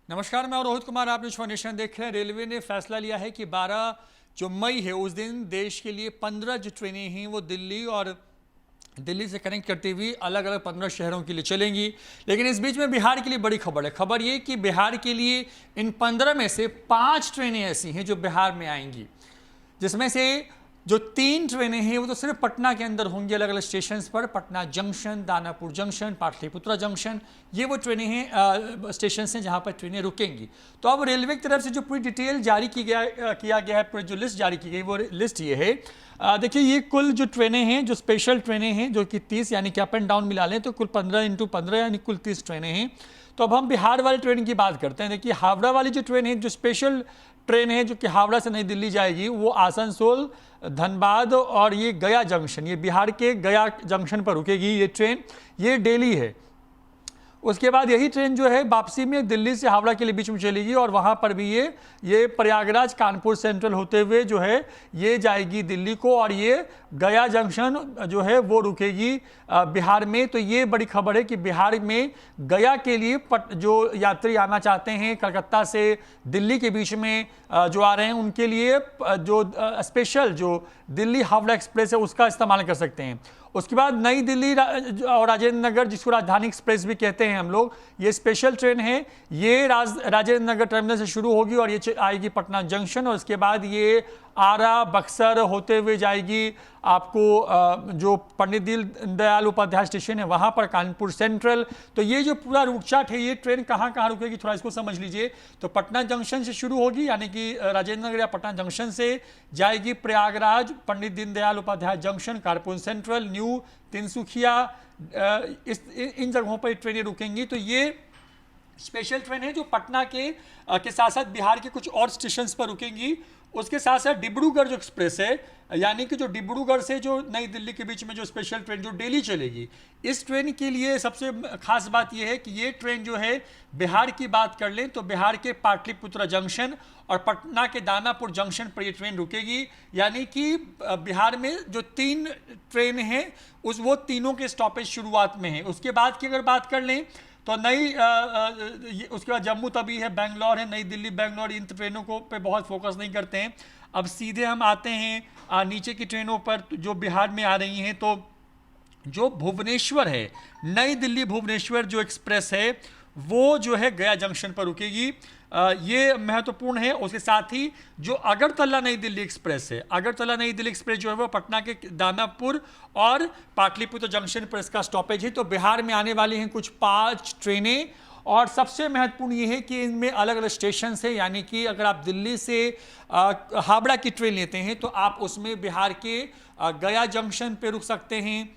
नमस्कार, मैं रोहित कुमार। आप न्यूज़ फाउंडेशन देख रहे हैं। रेलवे ने फैसला लिया है कि 12 जो मई है उस दिन देश के लिए 15 जो ट्रेनें हैं वो दिल्ली से कनेक्ट करती हुई अलग अलग 15 शहरों के लिए चलेंगी। लेकिन इस बीच में बिहार के लिए बड़ी खबर है। खबर ये कि बिहार के लिए इन 15 में से 5 ट्रेनें ऐसी हैं जो बिहार में आएंगी, जिसमें से जो 3 ट्रेनें हैं वो तो सिर्फ पटना के अंदर होंगी, अलग अलग स्टेशन पर। Patna junction, Danapur junction, Pataliputra junction, ये वो ट्रेनें हैं, स्टेशन हैं जहां पर ट्रेनें रुकेंगी। तो अब रेलवे की तरफ से जो पूरी डिटेल जारी किया गया है, पूरी जो लिस्ट जारी की गई वो लिस्ट ये है। देखिए, ये कुल जो ट्रेनें हैं, जो स्पेशल ट्रेनें हैं, जो कि 30 यानी कि अप एंड डाउन मिला लें तो कुल 15 × 15 यानी कुल 30 ट्रेनें हैं। तो अब हम बिहार वाली ट्रेन की बात करते हैं। देखिए, हावड़ा वाली जो ट्रेन है, जो स्पेशल ट्रेन है जो कि हावड़ा से नई दिल्ली जाएगी, वो आसनसोल, धनबाद और ये गया जंक्शन, ये बिहार के गया जंक्शन पर रुकेगी ये ट्रेन। ये डेली है। उसके बाद यही ट्रेन जो है वापसी में दिल्ली से हावड़ा के लिए बीच में चलेगी और वहाँ पर भी ये प्रयागराज कानपुर सेंट्रल होते हुए जो है ये जाएगी दिल्ली को, और ये गया जंक्शन जो है वो रुकेगी बिहार में। तो ये बड़ी खबर है कि बिहार में गया के लिए जो यात्री आना चाहते हैं कलकत्ता से दिल्ली के बीच में जो आ रहे हैं, उनके लिए जो स्पेशल जो दिल्ली हावड़ा एक्सप्रेस है उसका इस्तेमाल कर सकते हैं। उसके बाद नई दिल्ली और राजेंद्र नगर, जिसको राजधानी एक्सप्रेस भी कहते हैं हम लोग, ये स्पेशल ट्रेन है। ये राजेंद्र नगर टर्मिनल से शुरू होगी और ये आएगी पटना जंक्शन, और उसके बाद ये आरा, बक्सर होते हुए जाएगी आपको जो पंडित दीनदयाल उपाध्याय स्टेशन है वहाँ पर कानपुर सेंट्रल। तो ये जो पूरा रूट चार्ट है, ये ट्रेन कहाँ कहाँ रुकेगी थोड़ा इसको समझ लीजिए। तो पटना जंक्शन से शुरू होगी, यानी कि राजेंद्र नगर या पटना जंक्शन से जाएगी Prayagraj, Pandit Deendayal Upadhyay junction, Kanpur central, new Tinsukia, इन जगहों पर ट्रेनें रुकेंगी। तो ये स्पेशल ट्रेन है जो पटना के साथ साथ बिहार के कुछ और स्टेशंस पर रुकेंगी। उसके साथ साथ डिब्रूगढ़ जो एक्सप्रेस है, यानी कि जो डिब्रूगढ़ से जो नई दिल्ली के बीच में जो स्पेशल ट्रेन जो डेली चलेगी, इस ट्रेन के लिए सबसे खास बात यह है कि ये ट्रेन जो है बिहार की बात कर लें तो बिहार के पाटलिपुत्रा जंक्शन और पटना के दानापुर जंक्शन पर ये ट्रेन रुकेगी। यानी कि बिहार में जो 3 ट्रेन हैं वो तीनों के स्टॉपेज शुरुआत में है। उसके बाद की अगर बात कर लें तो उसके बाद जम्मू तवी है, बेंगलोर है, नई दिल्ली बेंगलोर, इन ट्रेनों को पे बहुत फोकस नहीं करते हैं। अब सीधे हम आते हैं नीचे की ट्रेनों पर जो बिहार में आ रही हैं। तो जो भुवनेश्वर है, नई दिल्ली भुवनेश्वर जो एक्सप्रेस है वो जो है गया जंक्शन पर रुकेगी। ये महत्वपूर्ण है। उसके साथ ही जो अगरतला नई दिल्ली एक्सप्रेस है, अगरतला नई दिल्ली एक्सप्रेस जो है वो पटना के दानापुर और पाटलिपुत्र जंक्शन पर इसका स्टॉपेज है। तो बिहार में आने वाली हैं कुछ 5 ट्रेनें, और सबसे महत्वपूर्ण ये है कि इनमें अलग अलग स्टेशन है। यानी कि अगर आप दिल्ली से हावड़ा की ट्रेन लेते हैं तो आप उसमें बिहार के गया जंक्शन पर रुक सकते हैं,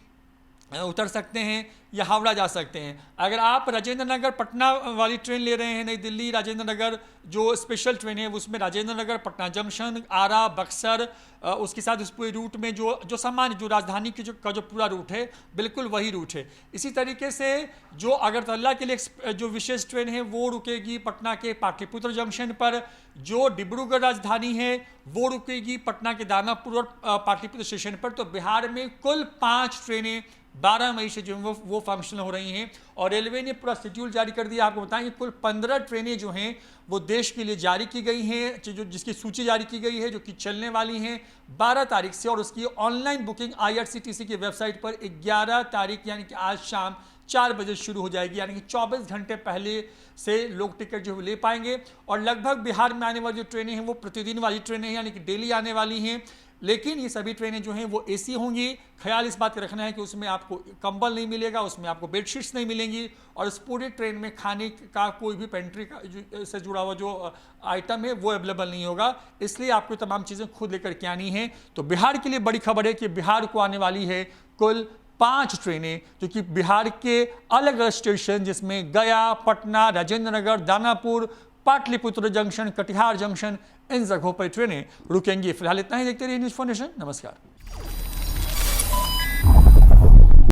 उतर सकते हैं या हावड़ा जा सकते हैं। अगर आप राजेंद्र नगर पटना वाली ट्रेन ले रहे हैं, नई दिल्ली राजेंद्र नगर जो स्पेशल ट्रेन है उसमें राजेंद्र नगर, पटना जंक्शन, आरा, बक्सर, उसके साथ उस पूरे रूट में जो सामान्य जो राजधानी की का जो पूरा रूट है बिल्कुल वही रूट है। इसी तरीके से जो अगरतला के लिए जो विशेष ट्रेन है वो रुकेगी पटना के पाटलिपुत्र जंक्शन पर। जो डिब्रूगढ़ राजधानी है वो रुकेगी पटना के दानापुर और पाटलिपुत्र स्टेशन पर। तो बिहार में कुल 5 ट्रेनें 12 मई से जो वो फंक्शनल हो रही हैं, और रेलवे ने पूरा शेड्यूल जारी कर दिया। आपको बताएं कि कुल 15 ट्रेनें जो हैं वो देश के लिए जारी की गई हैं, जिसकी सूची जारी की गई है, जो कि चलने वाली हैं 12 तारीख से, और उसकी ऑनलाइन बुकिंग IRCTC की वेबसाइट पर 11 तारीख यानी कि आज शाम 4 बजे शुरू हो जाएगी। यानी कि 24 घंटे पहले से लोग टिकट जो ले पाएंगे। और लगभग बिहार में आने वाली जो ट्रेनें हैं वो प्रतिदिन वाली ट्रेनें हैं, यानी कि डेली आने वाली हैं। लेकिन ये सभी ट्रेनें जो हैं वो AC होंगी। ख्याल इस बात का रखना है कि उसमें आपको कंबल नहीं मिलेगा, उसमें आपको बेडशीट्स नहीं मिलेंगी, और इस पूरे ट्रेन में खाने का कोई भी पेंट्री से जुड़ा हुआ जो आइटम है वो अवेलेबल नहीं होगा। इसलिए आपको तमाम चीज़ें खुद लेकर के आनी है। तो बिहार के लिए बड़ी खबर है कि बिहार को आने वाली है कुल 5 ट्रेनें, जो कि बिहार के अलग अलग स्टेशन जिसमें गया, पटना, राजेंद्र नगर, दानापुर, पाटलिपुत्र जंक्शन, कटिहार जंक्शन, इन जगहों पर ट्रेनें रुकेंगी। फिलहाल इतना ही। देखते रहिए न्यूज़ फाउंडेशन। नमस्कार।